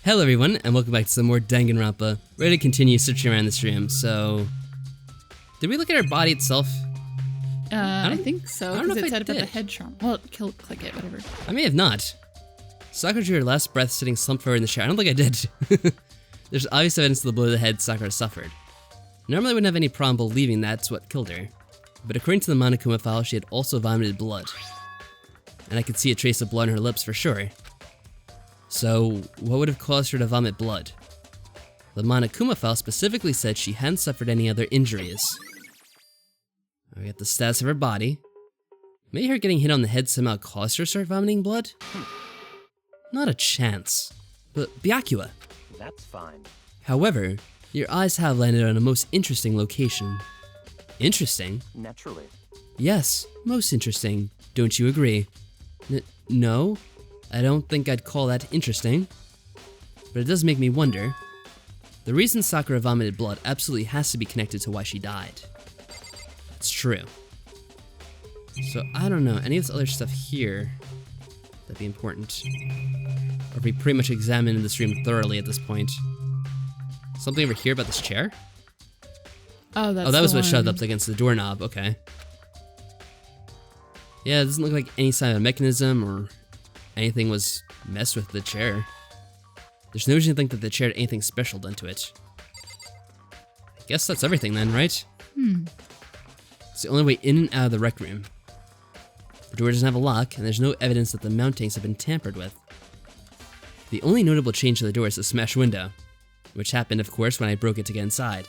Hello everyone, and welcome back to some more Danganronpa. Ready to continue searching around this room, so... Did we look at our body itself? I think so, I don't know because if it said I about the did. head trauma. Well, click it, whatever. I may have not. Sakura drew her last breath sitting slumped forward in the chair. I don't think I did. There's obvious evidence of the blow to the head Sakura suffered. Normally I wouldn't have any problem believing that's what killed her. But according to the Monokuma file, she had also vomited blood. And I could see a trace of blood on her lips for sure. So, what would have caused her to vomit blood? The Monokuma file specifically said she hadn't suffered any other injuries. We got the status of her body. Maybe her getting hit on the head somehow caused her to start vomiting blood? Not a chance. But Byakuya. That's fine. However, your eyes have landed on a most interesting location. Interesting? Naturally. Yes, most interesting. Don't you agree? No? I don't think I'd call that interesting. But it does make me wonder. The reason Sakura vomited blood absolutely has to be connected to why she died. That's true. So I don't know, any of this other stuff here that'd be important. Or we pretty much examined this room thoroughly at this point. Something over here about this chair? Oh, that's Oh, that was what one. shoved up against the doorknob, okay. Yeah, it doesn't look like any sign of a mechanism or anything was messed with the chair. There's no reason to think that the chair had anything special done to it. I guess that's everything then, right? It's the only way in and out of the rec room. The door doesn't have a lock, and there's no evidence that the mountings have been tampered with. The only notable change to the door is the smashed window, which happened, of course, when I broke it to get inside.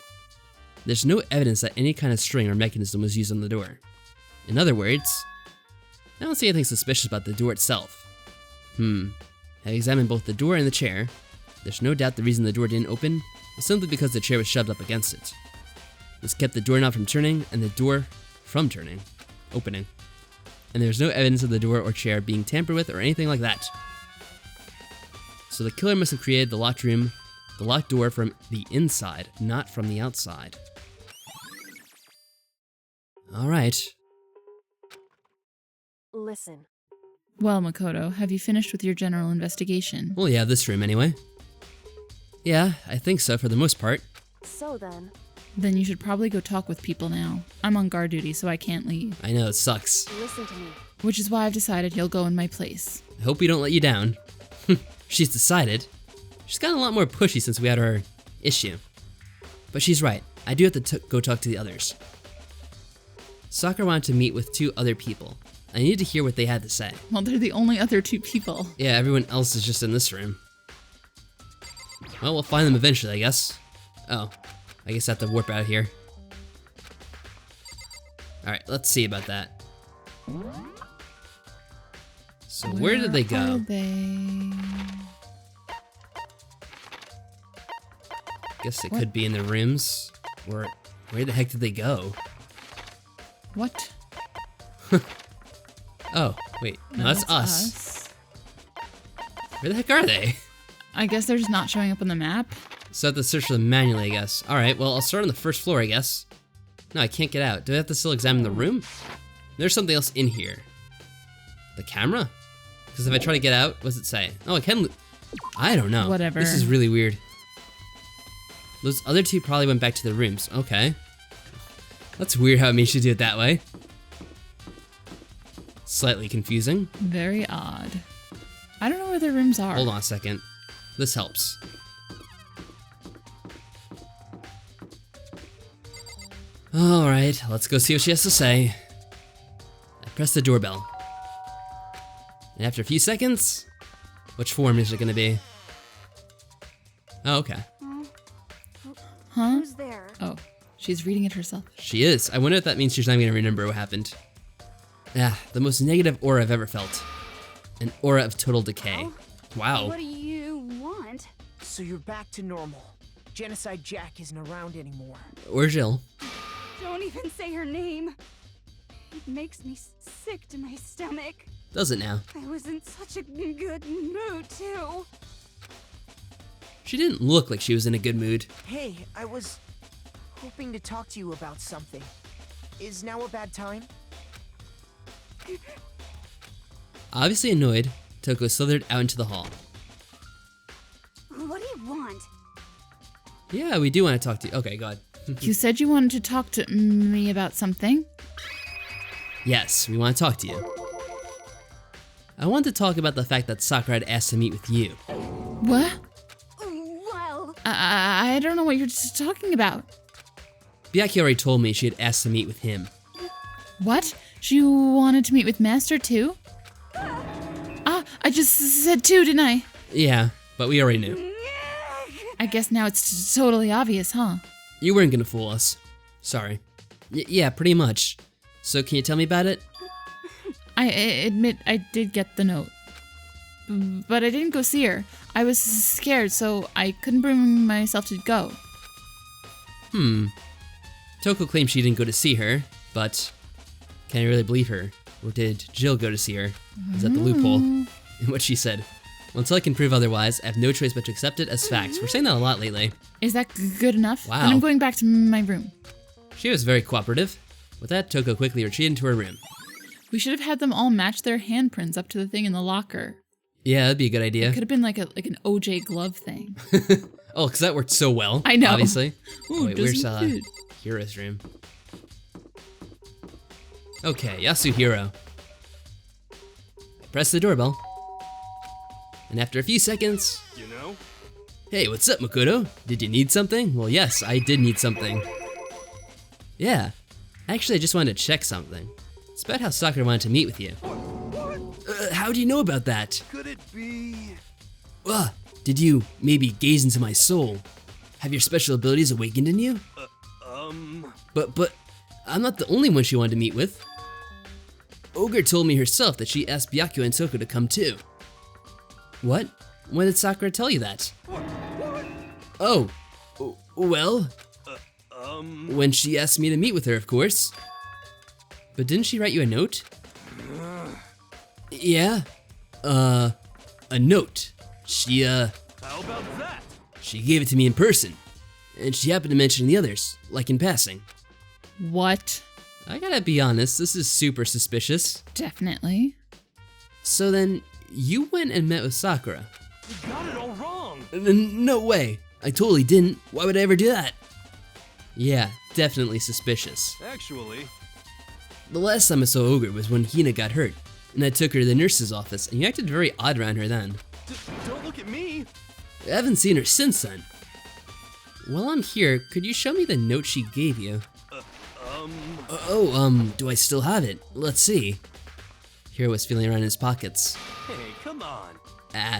There's no evidence that any kind of string or mechanism was used on the door. In other words, I don't see anything suspicious about the door itself. I examined both the door and the chair. There's no doubt the reason the door didn't open was simply because the chair was shoved up against it. This kept the doorknob from turning and the door from opening. And there's no evidence of the door or chair being tampered with or anything like that. So the killer must have created the locked door from the inside, not from the outside. Alright. Listen. Well, Makoto, have you finished with your general investigation? Well, yeah, this room anyway. Yeah, I think so for the most part. So then. Then you should probably go talk with people now. I'm on guard duty, so I can't leave. I know, it sucks. Listen to me. Which is why I've decided he'll go in my place. I hope we don't let you down. She's decided. She's gotten a lot more pushy since we had our issue. But she's right. I do have to go talk to the others. Sakura wanted to meet with 2 other people. I needed to hear what they had to say. Well, they're the only other 2 people. Yeah, everyone else is just in this room. Well, we'll find them eventually, I guess. Oh, I guess I have to warp out of here. Alright, let's see about that. So where did they go? Are they? Guess it could be in the rooms. Or where the heck did they go? What? Oh, wait, no, that's us. Where the heck are they? I guess they're just not showing up on the map. So I have to search for them manually, I guess. Alright, well, I'll start on the first floor, I guess. No, I can't get out. Do I have to still examine the room? There's something else in here. The camera? Because if I try to get out, what does it say? Oh, I can... I don't know. Whatever. This is really weird. Those other 2 probably went back to their rooms. Okay. That's weird how it makes you do it that way. Slightly confusing. Very odd. I don't know where their rooms are. Hold on a second. This helps. Alright, let's go see what she has to say. I press the doorbell. And after a few seconds, which form is it gonna be? Oh, okay. Huh? Who's there? Oh, she's reading it herself. She is. I wonder if that means she's not gonna remember what happened. Ah, the most negative aura I've ever felt. An aura of total decay. Wow. What do you want? So you're back to normal. Genocide Jack isn't around anymore. Or Jill. Don't even say her name. It makes me sick to my stomach. Does it now? I was in such a good mood, too. She didn't look like she was in a good mood. Hey, I was hoping to talk to you about something. Is now a bad time? Obviously annoyed, Toko slithered out into the hall. What do you want? Yeah, we do want to talk to you. Okay, go ahead. You said you wanted to talk to me about something. Yes, we want to talk to you. I want to talk about the fact that Sakura had asked to meet with you. What? Well, I don't know what you're talking about. Byakuya already told me she had asked to meet with him. What? She wanted to meet with Master too? I just said two, didn't I? Yeah, but we already knew. I guess now it's totally obvious, huh? You weren't gonna fool us. Sorry. Yeah, pretty much. So can you tell me about it? I admit I did get the note. But I didn't go see her. I was scared, so I couldn't bring myself to go. Toko claims she didn't go to see her, but can I really believe her? Or did Jill go to see her? Is that the loophole? And what she said. Well, until I can prove otherwise, I have no choice but to accept it as facts. We're saying that a lot lately. Is that good enough? Wow. Then I'm going back to my room. She was very cooperative. With that, Toko quickly retreated into her room. We should have had them all match their handprints up to the thing in the locker. Yeah, that'd be a good idea. It could have been like an OJ glove thing. Oh, because that worked so well. I know. Obviously. Ooh, Wait, where's doesn't fit. Hiro's room? Okay, Yasuhiro. I press the doorbell. And after a few seconds... You know? Hey, what's up, Makoto? Did you need something? Well, yes, I did need something. Yeah. Actually, I just wanted to check something. It's about how Sakura wanted to meet with you. How do you know about that? Could it be? Did you maybe gaze into my soul? Have your special abilities awakened in you? But I'm not the only one she wanted to meet with. Ogre told me herself that she asked Byakuya and Toko to come too. What? When did Sakura tell you that? Oh, well, when she asked me to meet with her, of course. But didn't she write you a note? Yeah, a note. How about that? She gave it to me in person, and she happened to mention the others, like in passing. What? I gotta be honest, this is super suspicious. Definitely. So then, you went and met with Sakura? You got it all wrong. No way, I totally didn't. Why would I ever do that? Yeah, definitely suspicious. Actually, The last time I saw Ogre was when Hina got hurt, and I took her to the nurse's office, and you acted very odd around her then. don't look at me. I haven't seen her since then. While I'm here, could you show me the note she gave you? Do I still have it? Let's see. Hiro was feeling around in his pockets. Hey, come on.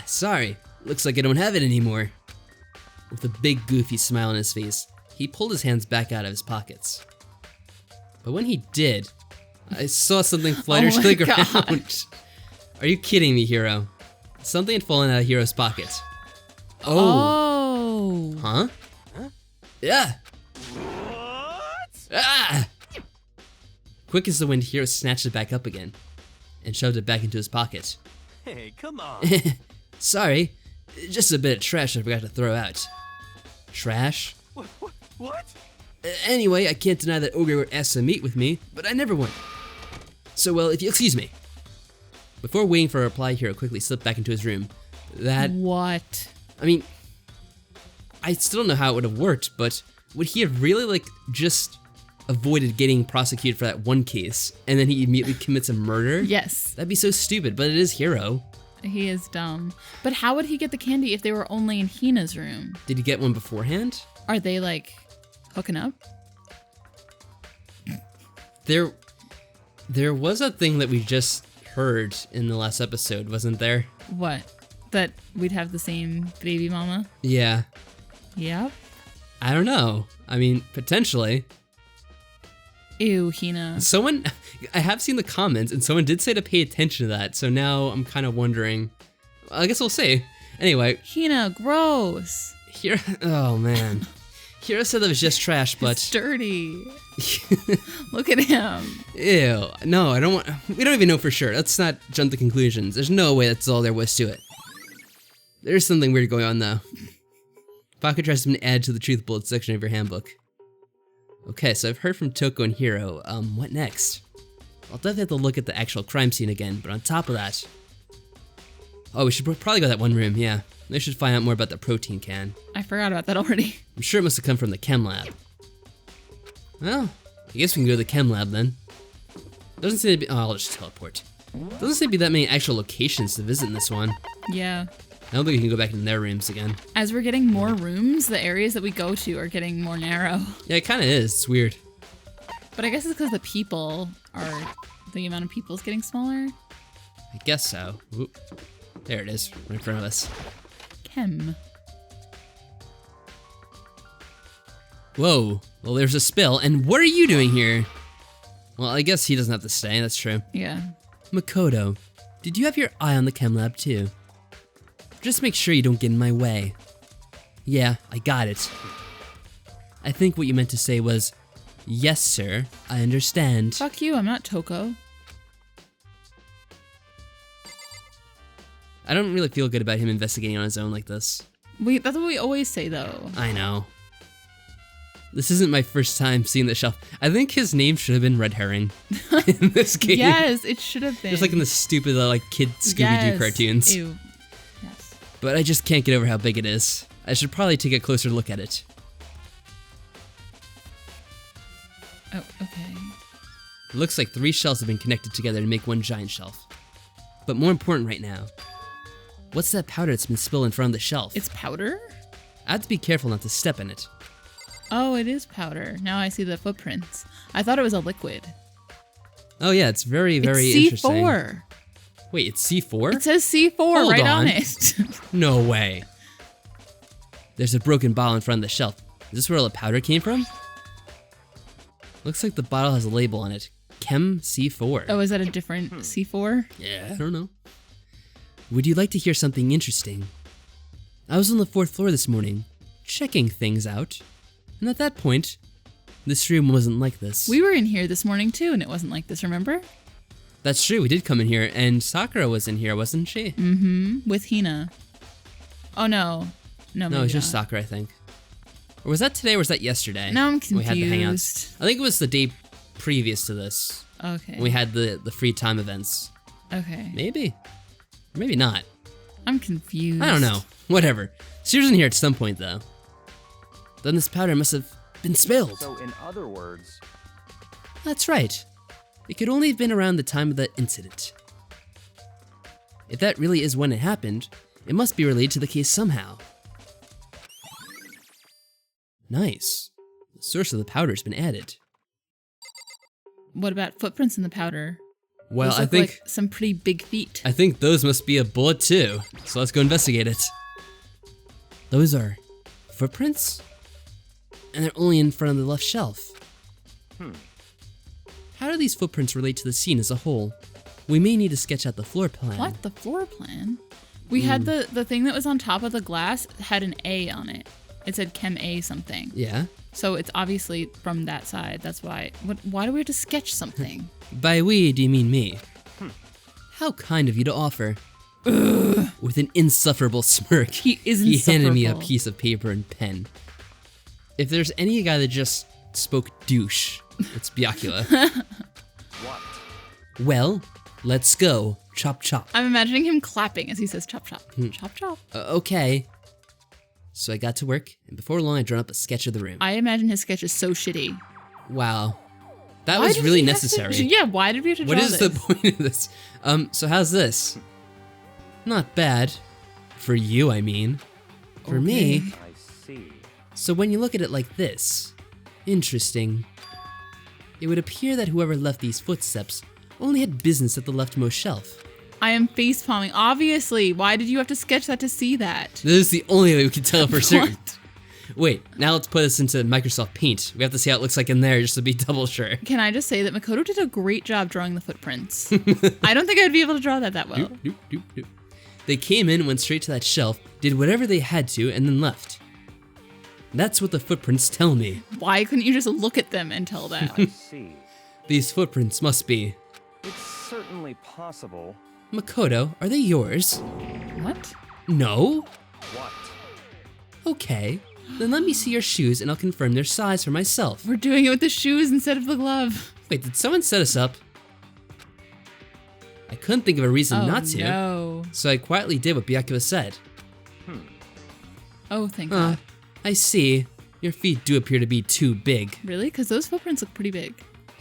Sorry. Looks like I don't have it anymore. With a big goofy smile on his face, he pulled his hands back out of his pockets. But when he did, I saw something flutter to the ground. Are you kidding me, Hiro? Something had fallen out of Hiro's pocket. Oh. Huh? Yeah. What? Quick as the wind, Hiro snatched it back up again and shoved it back into his pocket. Hey, come on. Sorry, just a bit of trash I forgot to throw out. Trash? What? Anyway, I can't deny that Ogre asked to meet with me, but I never went. So, well, if you excuse me. Before waiting for a reply, Hiro quickly slipped back into his room. What? I mean, I still don't know how it would have worked, but would he have really, just avoided getting prosecuted for that one case, and then he immediately commits a murder? Yes. That'd be so stupid, but it is Hiro. He is dumb. But how would he get the candy if they were only in Hina's room? Did he get one beforehand? Are they, hooking up? There was a thing that we just heard in the last episode, wasn't there? What? That we'd have the same baby mama? Yeah. Yep. I don't know. I mean, potentially. Ew, Hina. I have seen the comments, and someone did say to pay attention to that, so now I'm kind of wondering. I guess we'll see. Anyway. Hina, gross. Oh man. Hiro said that was just trash, but... It's dirty. Look at him. Ew. No, I don't want... We don't even know for sure. Let's not jump to conclusions. There's no way that's all there was to it. There's something weird going on, though. Pocket trash has been added to the truth bullet section of your handbook. Okay, so I've heard from Toko and Hiro. What next? I'll definitely have to look at the actual crime scene again, but on top of that... Oh, we should probably go to that one room, yeah. I should find out more about the protein can. I forgot about that already. I'm sure it must have come from the chem lab. Well, I guess we can go to the chem lab then. Doesn't seem to be, oh, I'll just teleport. Doesn't seem to be that many actual locations to visit in this one. Yeah. I don't think we can go back in their rooms again. As we're getting more rooms, the areas that we go to are getting more narrow. Yeah, it kind of is. It's weird. But I guess it's because the amount of people is getting smaller. I guess so. Oop. There it is, right in front of us. Chem. Whoa, well there's a spill, and what are you doing here? Well, I guess he doesn't have to stay, that's true. Yeah. Makoto, did you have your eye on the chem lab too? Just make sure you don't get in my way. Yeah, I got it. I think what you meant to say was, yes sir, I understand. Fuck you, I'm not Toko. I don't really feel good about him investigating on his own like this. That's what we always say though. I know. This isn't my first time seeing the shelf. I think his name should have been Red Herring in this game. Yes, it should have been. Just like in the stupid like kid Scooby-Doo cartoons. Ew. Yes. But I just can't get over how big it is. I should probably take a closer look at it. Oh, okay. It looks like 3 shelves have been connected together to make one giant shelf. But more important right now, what's that powder that's been spilled in front of the shelf? It's powder? I have to be careful not to step in it. Oh, it is powder. Now I see the footprints. I thought it was a liquid. Oh yeah, it's very, very it's interesting. C4. Wait, it's C4? It says C4 Hold right on on. it. No way. There's a broken bottle in front of the shelf. Is this where all the powder came from? Looks like the bottle has a label on it. Chem C4. Oh, is that a different C4? Yeah, I don't know. Would you like to hear something interesting? I was on the 4th floor this morning, checking things out. And at that point, this room wasn't like this. We were in here this morning too, and it wasn't like this, remember? That's true, we did come in here, and Sakura was in here, wasn't she? Mm-hmm, with Hina. Oh no. No, No, it was just Sakura, I think. Or was that today, or was that yesterday? No, I'm We confused. had the hangouts. I think it was the day previous to this. Okay. When we had the free time events. Okay. Maybe. Or maybe not. I'm confused. I don't know. Whatever. She was in here at some point, though. Then this powder must have been spilled. So, in other words, That's right. It could only have been around the time of the incident. If that really is when it happened, it must be related to the case somehow. Nice. The source of the powder's been added. What about footprints in the powder? Well, Those I look think like some pretty big feet. I think those must be a bullet too. So let's go investigate it. Those are footprints? And they're only in front of the left shelf. How do these footprints relate to the scene as a whole? We may need to sketch out the floor plan. What? The floor plan? We had the thing that was on top of the glass had an A on it. It said Chem A something. Yeah? So it's obviously from that side. That's why. Why do we have to sketch something? By we, do you mean me? How kind of you to offer. With an insufferable smirk, He is he handed me a insufferable. piece of paper and pen. If there's any guy that just spoke douche, it's Byakula. what? Well, let's go. Chop chop. I'm imagining him clapping as he says chop chop. Chop chop. Okay. So I got to work, and before long I drew up a sketch of the room. I imagine his sketch is so shitty. Wow. That Why was did really he have to- necessary. yeah, why did we have to draw What is this? the point of this? So how's this? Not bad. For you, I mean. For me. Okay. I see. So when you look at it like this, interesting. It would appear that whoever left these footsteps only had business at the leftmost shelf. I am face palming. Obviously, why did you have to sketch that to see that? This is the only way we can tell for certain. What? Wait, now let's put this into Microsoft Paint. We have to see how it looks like in there just to be double sure. Can I just say that Makoto did a great job drawing the footprints? I don't think I'd be able to draw that well. Doop, doop, doop, doop. They came in, went straight to that shelf, did whatever they had to, and then left. That's what the footprints tell me. Why couldn't you just look at them and tell that? I see. These footprints must be. It's certainly possible. Makoto, are they yours? What? No? What? Okay. Then let me see your shoes and I'll confirm their size for myself. We're doing it with the shoes instead of the glove. Wait, did someone set us up? I couldn't think of a reason Oh, not to, no. so I quietly did what Byakuya said. Oh, thank God. I see. Your feet do appear to be too big. Really? Because those footprints look pretty big.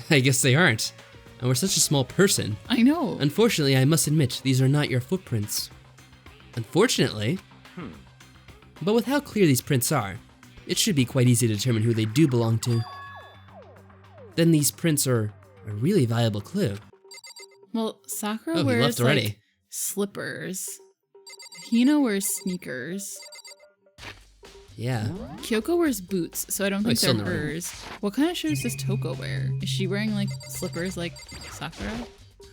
I guess they aren't. And we're such a small person. I know. Unfortunately, I must admit, these are not your footprints. Unfortunately? But with how clear these prints are, it should be quite easy to determine who they do belong to. Then these prints are a really valuable clue. Well, Sakura Oh, he wears left already. like slippers. Hina wears sneakers. Yeah. Kyoko wears boots, so I don't think he's still they're in the room. hers. What kind of shoes does Toko wear? Is she wearing like slippers like Sakura?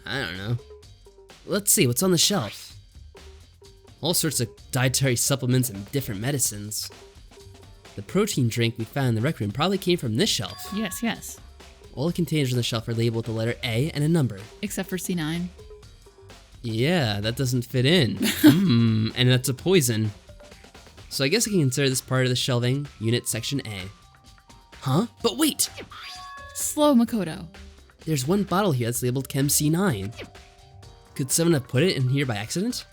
I don't know. Let's see, what's on the shelf? All sorts of dietary supplements and different medicines. The protein drink we found in the rec room probably came from this shelf. Yes, yes. All the containers on the shelf are labeled with the letter A and a number. Except for C9. Yeah, that doesn't fit in. And that's a poison. So I guess I can consider this part of the shelving, unit section A. Huh? But wait! Slow, Makoto. There's one bottle here that's labeled Chem C9. Could someone have put it in here by accident?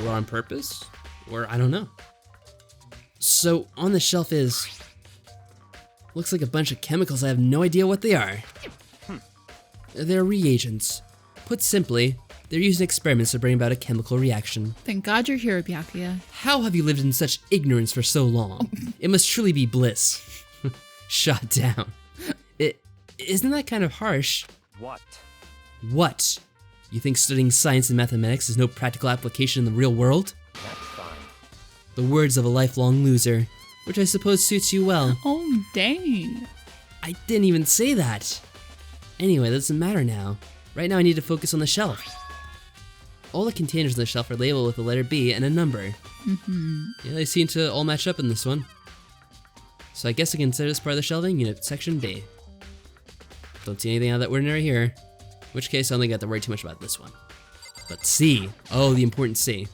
Or on purpose? Or I don't know. So on the shelf is... looks like a bunch of chemicals I have no idea what they are. They're reagents. Put simply, they're used in experiments to bring about a chemical reaction. Thank God you're here, Byakuya. How have you lived in such ignorance for so long? It must truly be bliss. Shot down. Isn't that kind of harsh? What? What? You think studying science and mathematics has no practical application in the real world? That's fine. The words of a lifelong loser, which I suppose suits you well. Oh, dang. I didn't even say that. Anyway, that doesn't matter now. Right now I need to focus on the shelf. All the containers on the shelf are labeled with the letter B and a number. Yeah, they seem to all match up in this one. So I guess I consider this part of the shelving unit section B. Don't see anything out of that ordinary here. In which case I only got to worry too much about this one. But C. Oh, the important C.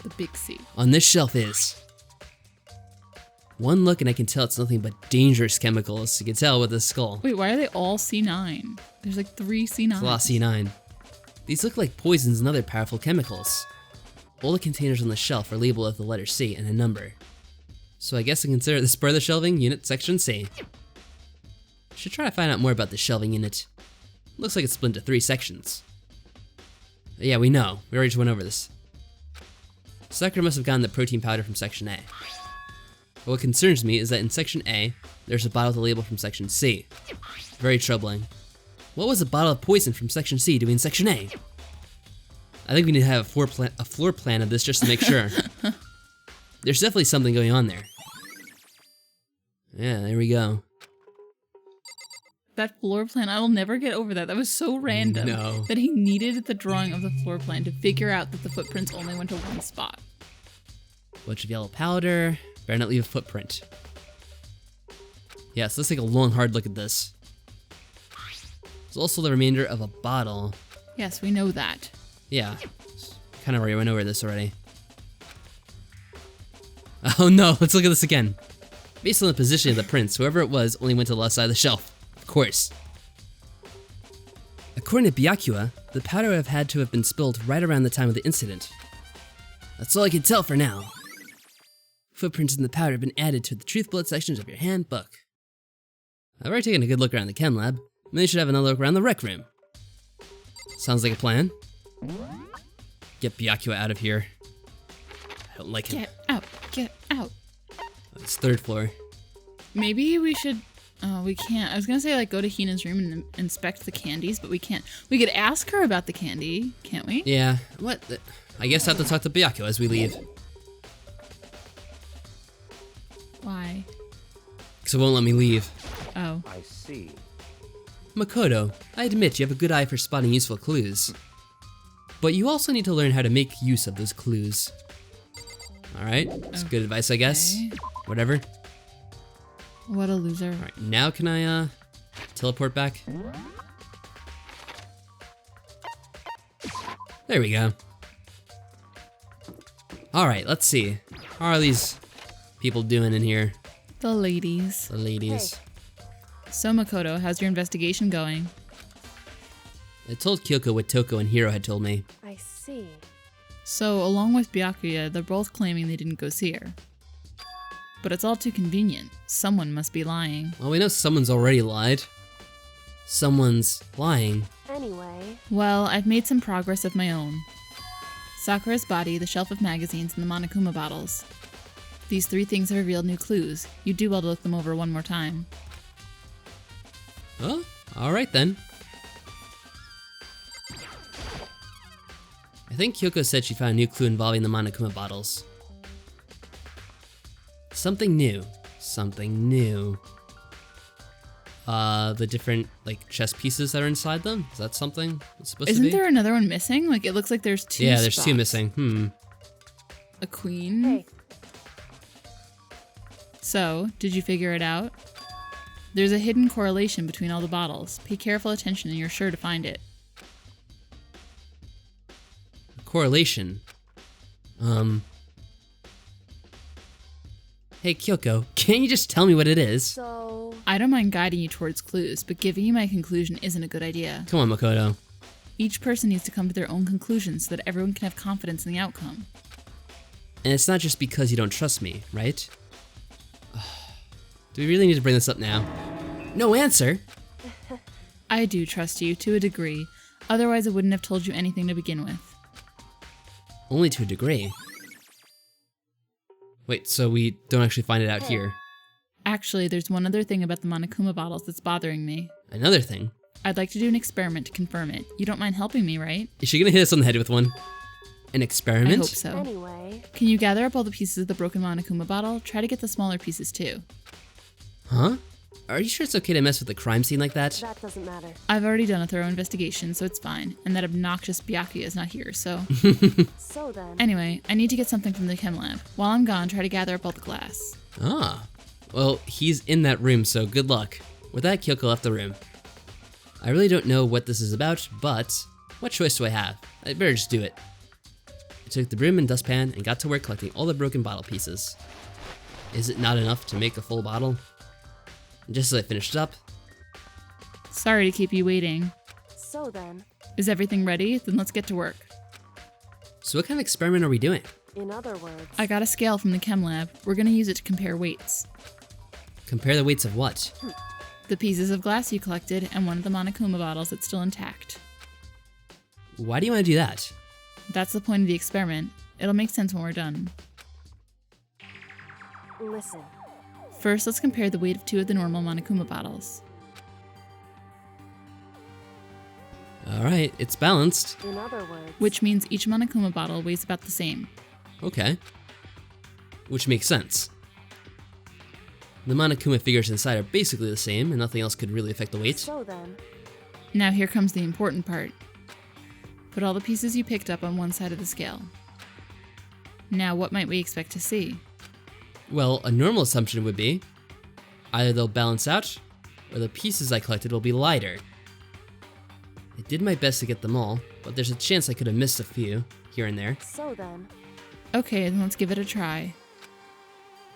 The big C. On this shelf is... one look and I can tell it's nothing but dangerous chemicals. You can tell with the skull. Wait, why are they all C9? There's like 3 C9s. It's a lot of C9. These look like poisons and other powerful chemicals. All the containers on the shelf are labeled with the letter C and a number. So I guess I consider this part of the shelving unit section C. Should try to find out more about the shelving unit. Looks like it's split into 3 sections. Yeah, we know. We already just went over this. Sakura must have gotten the protein powder from section A. But what concerns me is that in section A, there's a bottle with a label from section C. Very troubling. What was a bottle of poison from section C doing in section A? I think we need to have a floor plan of this just to make sure. There's definitely something going on there. Yeah, there we go. That floor plan, I will never get over that. That was so random. No. That he needed the drawing of the floor plan to figure out that the footprints only went to one spot. Bunch of yellow powder. Better not leave a footprint. Yeah, so let's take a long, hard look at this. There's also the remainder of a bottle. Yes, we know that. Yeah, kind of already went over this already. Oh no, let's look at this again. Based on the position of the prints, whoever it was only went to the left side of the shelf. Of course. According to Byakuya, the powder would have had to have been spilled right around the time of the incident. That's all I can tell for now. Footprints in the powder have been added to the truth bullet sections of your handbook. I've already taken a good look around the chem lab. Maybe I should have another look around the rec room. Sounds like a plan. Get Byakuya out of here. I don't like him. Get out, get out. It's 3rd floor. Maybe we should, oh, we can't. I was gonna say like go to Hina's room and inspect the candies, but we can't. We could ask her about the candy, can't we? Yeah, what? I guess I have to talk to Byakuya as we leave. Why? Because it won't let me leave. Oh. I see. Makoto, I admit you have a good eye for spotting useful clues. But you also need to learn how to make use of those clues. Alright, that's good advice I guess. Okay. Whatever. What a loser. Alright, now can I teleport back? There we go. Alright, let's see. How are these people doing in here? The ladies. The ladies. So Makoto, how's your investigation going? I told Kyoko what Toko and Hiro had told me. I see. So, along with Byakuya, they're both claiming they didn't go see her. But it's all too convenient. Someone must be lying. Well, we know someone's already lied. Someone's lying. Anyway, Well, I've made some progress of my own. Sakura's body, the shelf of magazines, and the Monokuma bottles. These 3 things have revealed new clues. You'd do well to look them over one more time. Oh, alright then. I think Kyoko said she found a new clue involving the Monokuma bottles. Something new. Something new. The different, like, chess pieces that are inside them? Is that something it's supposed to be? Isn't there another one missing? Like, it looks like there's 2 Yeah, there's spots. 2 missing. A queen? hey, So, did you figure it out? There's a hidden correlation between all the bottles. Pay careful attention and you're sure to find it. Correlation. Hey, Kyoko, can't you just tell me what it is? so I don't mind guiding you towards clues, but giving you my conclusion isn't a good idea. Come on, Makoto. Each person needs to come to their own conclusions so that everyone can have confidence in the outcome. And it's not just because you don't trust me, right? Do we really need to bring this up now? No answer? I do trust you, to a degree. Otherwise, I wouldn't have told you anything to begin with. Only to a degree. Wait, so we don't actually find it out here. Actually, there's one other thing about the Monokuma bottles that's bothering me. Another thing. I'd like to do an experiment to confirm it. You don't mind helping me, right? Is she gonna hit us on the head with one? An experiment? I hope so. anyway, Can you gather up all the pieces of the broken Monokuma bottle? Try to get the smaller pieces too. Huh? Are you sure it's okay to mess with the crime scene like that? that doesn't matter. I've already done a thorough investigation, so it's fine. And that obnoxious Byakuya is not here, so... So then, Anyway, I need to get something from the chem lab. While I'm gone, try to gather up all the glass. Ah. Well, he's in that room, so good luck. With that, Kyoko left the room. I really don't know what this is about, but what choice do I have? I'd better just do it. I took the broom and dustpan and got to work collecting all the broken bottle pieces. Is it not enough to make a full bottle? And just as I finished up, Sorry to keep you waiting. so then, Is everything ready? Then let's get to work. so what kind of experiment are we doing? in other words, I got a scale from the chem lab. We're gonna use it to compare weights. Compare the weights of what? The pieces of glass you collected and one of the Monokuma bottles that's still intact. Why do you want to do that? That's the point of the experiment. It'll make sense when we're done. listen, First, let's compare the weight of 2 of the normal Monokuma bottles. Alright, it's balanced. in other words, Which means each Monokuma bottle weighs about the same. Okay. Which makes sense. The Monokuma figures inside are basically the same, and nothing else could really affect the weight. so then, Now here comes the important part. Put all the pieces you picked up on one side of the scale. Now what might we expect to see? Well, a normal assumption would be either they'll balance out, or the pieces I collected will be lighter. I did my best to get them all, but there's a chance I could have missed a few, here and there. so then, Okay, then let's give it a try.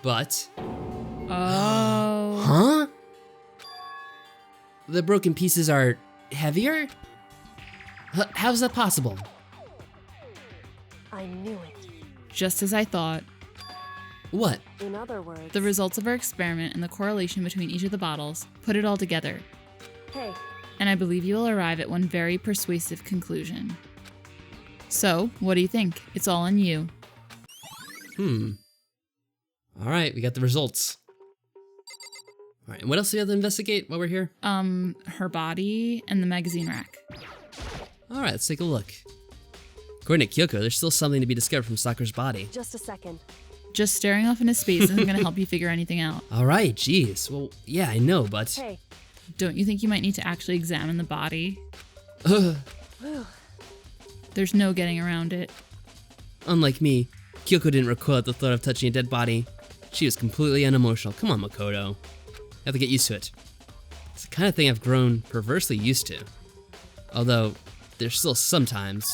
But... Oh. Huh? The broken pieces are heavier? How's that possible? I knew it. Just as I thought. What? In other words, The results of our experiment and the correlation between each of the bottles, put it all together. hey, And I believe you will arrive at one very persuasive conclusion. So, what do you think? It's all on you. Alright, we got the results. Alright, and what else do we have to investigate while we're here? Her body and the magazine rack. Alright, let's take a look. According to Kyoko, there's still something to be discovered from Sakura's body. just a second. Just staring off into space isn't going to help you figure anything out. Alright, geez. Well, yeah, I know, but... Hey, Don't you think you might need to actually examine the body? Ugh. There's no getting around it. Unlike me, Kyoko didn't recoil at the thought of touching a dead body. She was completely unemotional. Come on, Makoto. You have to get used to it. It's the kind of thing I've grown perversely used to. Although, there's still sometimes...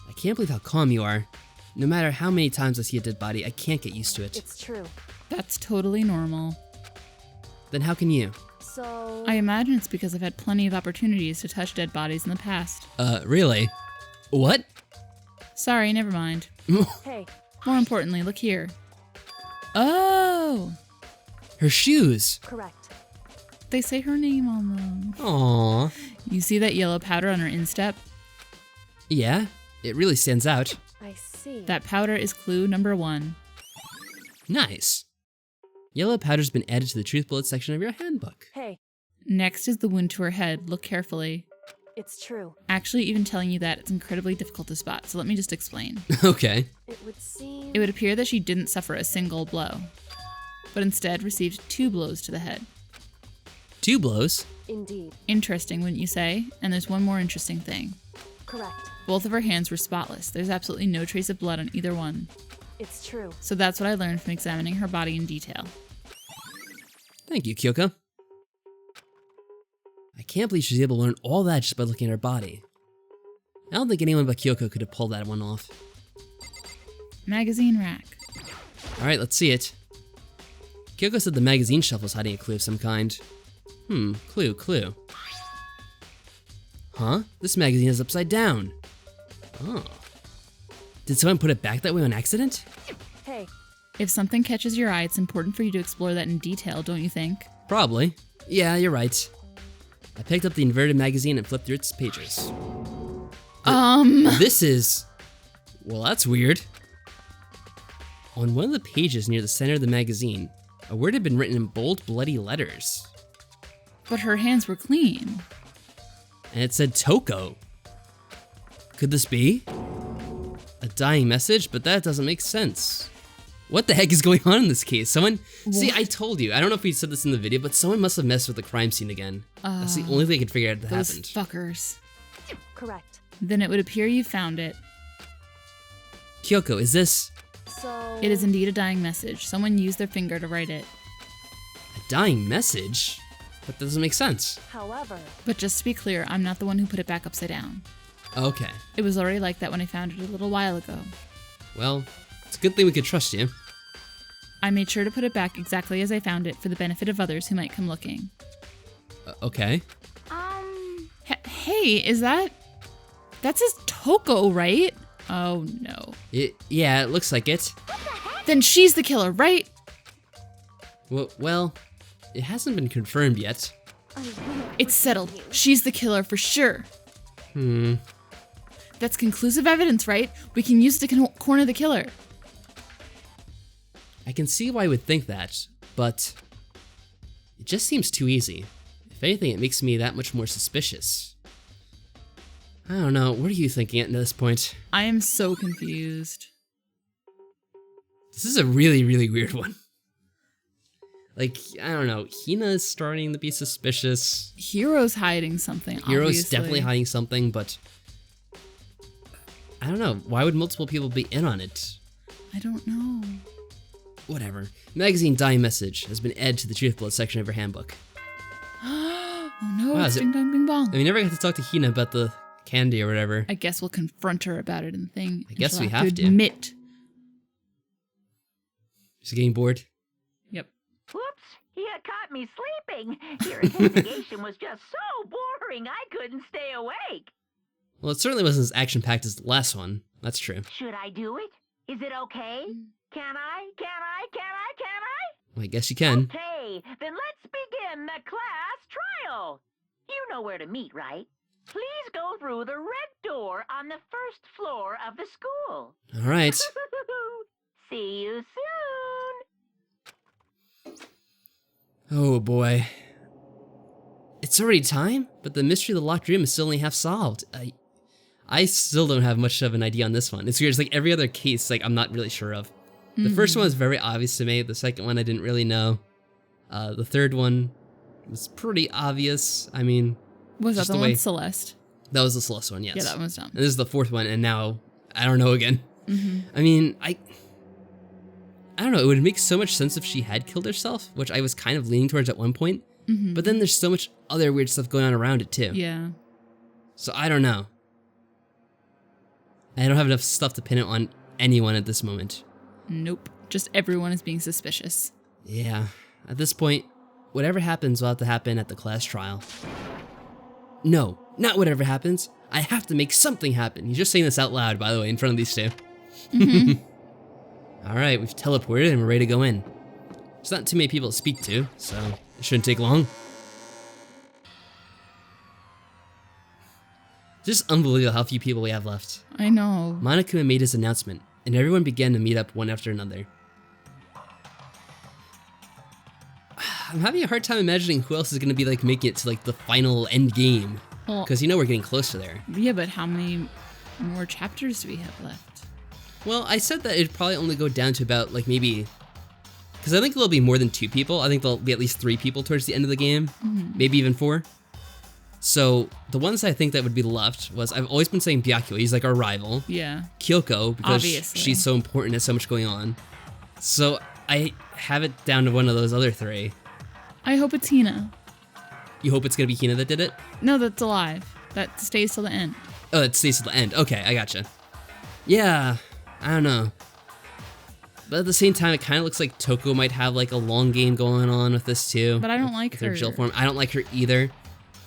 I can't believe how calm you are. No matter how many times I see a dead body, I can't get used to it. it's true. That's totally normal. Then how can you? So... I imagine it's because I've had plenty of opportunities to touch dead bodies in the past. Really? What? Sorry, never mind. Hey, More importantly, look here. Oh! Her shoes. correct. They say her name on them. Aww. You see that yellow powder on her instep? Yeah, it really stands out. I see. That powder is clue number 1. Nice. Yellow powder's been added to the truth bullet section of your handbook. Hey, Next is the wound to her head. Look carefully. it's true. Actually, even telling you that, it's incredibly difficult to spot, so let me just explain. Okay. It would seem... It would appear that she didn't suffer a single blow, but instead received 2 blows to the head. 2 blows. Indeed. Interesting, wouldn't you say? And there's one more interesting thing. Correct. Both of her hands were spotless. There's absolutely no trace of blood on either one. It's true. So that's what I learned from examining her body in detail. Thank you, Kyoko. I can't believe she's able to learn all that just by looking at her body. I don't think anyone but Kyoko could have pulled that one off. Magazine rack. Alright, let's see it. Kyoko said the magazine shelf was hiding a clue of some kind. Clue. Huh? This magazine is upside down. Oh. Did someone put it back that way on accident? Hey, If something catches your eye, it's important for you to explore that in detail, don't you think? Probably. Yeah, you're right. I picked up the inverted magazine and flipped through its pages. This is... Well, that's weird. On one of the pages near the center of the magazine, a word had been written in bold, bloody letters. But her hands were clean. And it said Toko. Could this be a dying message? But that doesn't make sense. What the heck is going on in this case? Someone... See, I told you. I don't know if we said this in the video, but someone must have messed with the crime scene again. That's the only thing I could figure out that Those happened. fuckers. correct. Then it would appear you found it. Kyoko, is this So... It is indeed a dying message. Someone used their finger to write it. a dying message? That doesn't make sense. However, But just to be clear, I'm not the one who put it back upside down. Okay. It was already like that when I found it a little while ago. Well, it's a good thing we could trust you. I made sure to put it back exactly as I found it for the benefit of others who might come looking. Okay. Hey, is that... That says Toko, right? Oh no. Yeah, it looks like it. Then she's the killer, right? Well, it hasn't been confirmed yet. It's settled. She's the killer for sure. That's conclusive evidence, right? We can use it to corner the killer. I can see why I would think that, but it just seems too easy. If anything, it makes me that much more suspicious. I don't know, what are you thinking at this point? I am so confused. This is a really, really weird one. Like, I don't know, Hina is starting to be suspicious. Hero's hiding something, Hero's obviously. definitely hiding something, but I don't know, why would multiple people be in on it? I don't know. Whatever. Magazine dying message has been added to the truth bullet section of your handbook. Oh no, Wow, it's is it- ding dong bing bong. And we never got to talk to Hina about the candy or whatever. I guess we'll confront her about it in the thing. I guess She'll we have to. admit. She's getting bored. Yep. Whoops, he had caught me sleeping. Your investigation was just so boring I couldn't stay awake. Well, it certainly wasn't as action-packed as the last one. That's true. Should I do it? Is it okay? Can I? Well, I guess you can. Okay, then let's begin the class trial. You know where to meet, right? Please go through the red door on the first floor of the school. All right. See you soon. Oh boy. It's already time, but the mystery of the locked room is still only half solved. I still don't have much of an idea on this one. It's weird. It's like every other case, like I'm not really sure of. The first one was very obvious to me. The second one I didn't really know. The third one was pretty obvious. I mean, Was that just the the one way- Celeste? that was the Celeste one, yes. Yeah, that one was dumb. And this is the fourth one, and now I don't know again. I mean, I don't know. It would make so much sense if she had killed herself, which I was kind of leaning towards at one point. But then there's so much other weird stuff going on around it too. Yeah. So I don't know. I don't have enough stuff to pin it on anyone at this moment. Nope. Just everyone is being suspicious. Yeah. At this point, Whatever happens will have to happen at the class trial. No, not whatever happens. I have to make something happen. He's just saying this out loud, by the way, in front of these two. Alright, we've teleported and we're ready to go in. There's not too many people to speak to, so it shouldn't take long. Just unbelievable how few people we have left. I know. Monokuma made his announcement, and everyone began to meet up one after another. I'm having a hard time imagining who else is going to be like making it to like the final end game. Well, Because you know we're getting close to there. yeah, but how many more chapters do we have left? Well, I said that it'd probably only go down to about like maybe... Because I think there'll be more than 2 people. I think there'll be at least 3 people towards the end of the game. Maybe even 4. So the ones I think that would be left was, I've always been saying Byakuya, he's like our rival. Yeah. Kyoko, because Obviously. she's so important, has so much going on. So I have it down to one of those other 3. I hope it's Hina. You hope it's gonna be Hina that did it? No, that's alive. That stays till the end. Oh, it stays to the end. Okay, I gotcha. Yeah, I don't know. But at the same time, it kind of looks like Toko might have like a long game going on with this too. But I don't like with her her. Jill form. I don't like her either.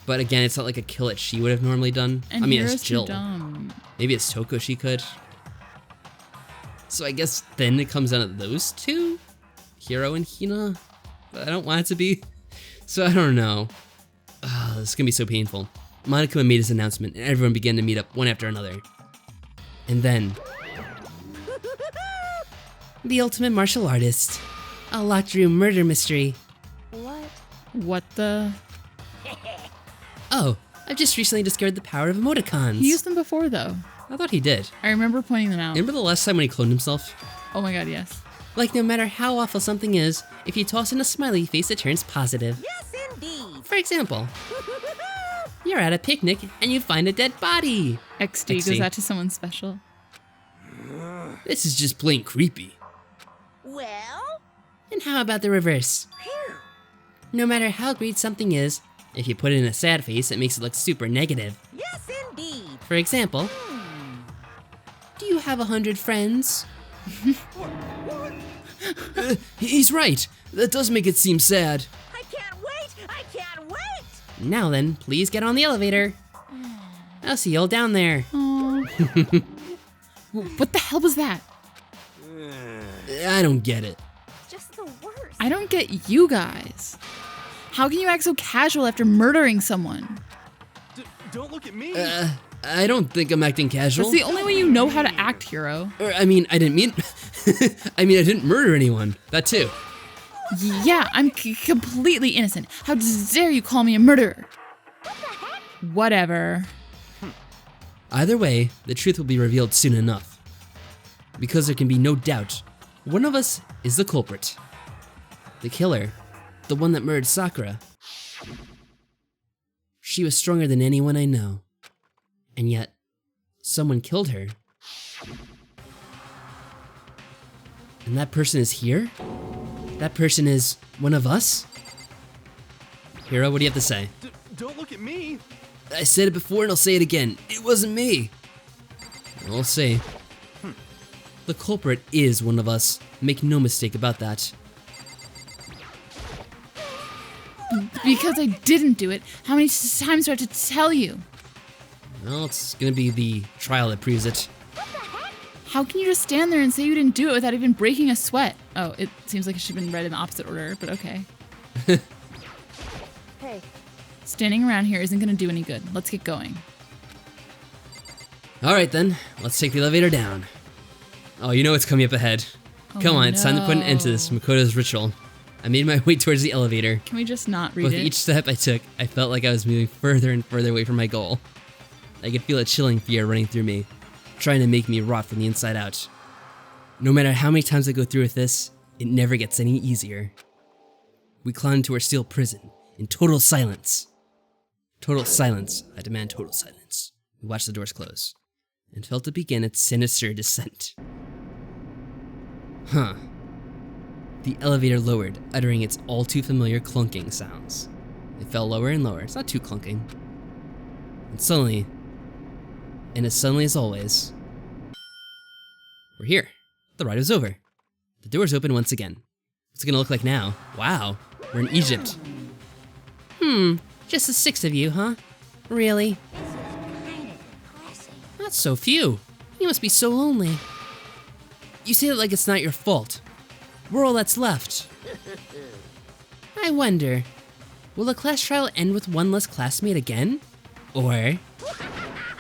But again, it's not like a kill that she would have normally done. And I mean, Hira's it's Jill. too dumb. Maybe it's Toko she could. So I guess then it comes down to those 2? Hiro and Hina? But I don't want it to be. So I don't know. This is gonna be so painful. Monokuma made his announcement and everyone began to meet up one after another. And then... the ultimate martial artist. A locked room murder mystery. What? What the? Oh, I've just recently discovered the power of emoticons. He used them before, though. I thought he did. I remember pointing them out. Remember the last time when he cloned himself? Oh my god, yes. Like, no matter how awful something is, if you toss in a smiley face, it turns positive. Yes, indeed. For example, you're at a picnic and you find a dead body. XD, XD. goes that to someone special? This is just plain creepy. Well, And how about the reverse? phew. No matter how great something is, if you put it in a sad face, it makes it look super negative. Yes, indeed. For example, do you have 100 friends? He's right. That does make it seem sad. I can't wait. I can't wait. Now then, please get on the elevator. I'll see you all down there. Oh. What the hell was that? I don't get it. Just the worst. I don't get you guys. How can you act so casual after murdering someone? Don't look at me. I don't think I'm acting casual. That's the only way you know how to act, Hiro. I mean, I didn't mean... I mean, I didn't murder anyone. That too. Yeah, I'm completely innocent. How dare you call me a murderer? Whatever. Either way, the truth will be revealed soon enough. Because there can be no doubt, one of us is the culprit. The killer, the one that murdered Sakura. She was stronger than anyone I know. And yet, someone killed her. And that person is here? That person is one of us? Hiro, what do you have to say? Don't look at me. I said it before and I'll say it again. It wasn't me. We'll see. The culprit is one of us. Make no mistake about that. Because I didn't do it, how many times do I have to tell you? Well, it's gonna be the trial that proves it. How can you just stand there and say you didn't do it without even breaking a sweat? Oh, it seems like it should have been read in the opposite order, but okay. Hey, Standing around here isn't gonna do any good. Let's get going. Alright then, let's take the elevator down. Oh, you know what's coming up ahead. Come on, it's time to put an end to this Makoto's ritual. I made my way towards the elevator. Can we just not read With it? each step I took, I felt like I was moving further and further away from my goal. I could feel a chilling fear running through me, trying to make me rot from the inside out. No matter how many times I go through with this, it never gets any easier. We climbed into our steel prison in total silence. Total silence. I demand total silence. We watched the doors close and felt it begin its sinister descent. Huh. The elevator lowered, uttering its all too familiar clunking sounds. It fell lower and lower. It's not too clunking. And suddenly, and as suddenly as always, we're here. The ride is over. The doors open once again. What's it gonna look like now? Wow, we're in Egypt. Just the 6 of you, huh? Really? That's so few. You must be so lonely. You say it like it's not your fault. We're all that's left. I wonder, will the class trial end with one less classmate again? Or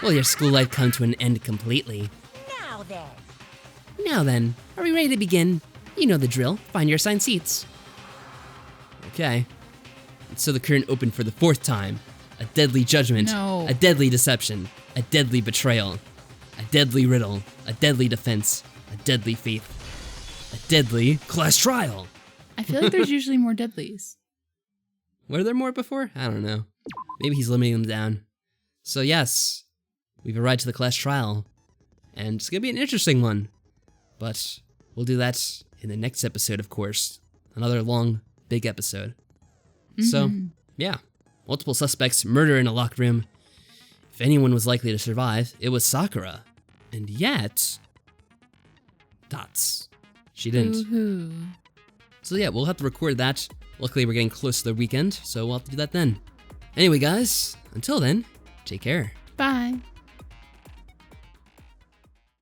will your school life come to an end completely? Now then, are we ready to begin? You know the drill. Find your assigned seats. Okay. So the curtain opened for the 4th time. A deadly judgment. No. A deadly deception. A deadly betrayal. A deadly riddle. A deadly defense. A deadly faith. A deadly class trial. I feel like there's usually more deadlies. Were there more before? I don't know. Maybe he's limiting them down. So yes, we've arrived to the class trial. And it's gonna be an interesting one. But we'll do that in the next episode, of course. Another long, big episode. So, yeah. Multiple suspects, murder in a locked room. If anyone was likely to survive, it was Sakura. And yet... dots. She didn't. Woohoo. So yeah, we'll have to record that. Luckily, we're getting close to the weekend, so we'll have to do that then. Anyway, guys, until then, take care. Bye.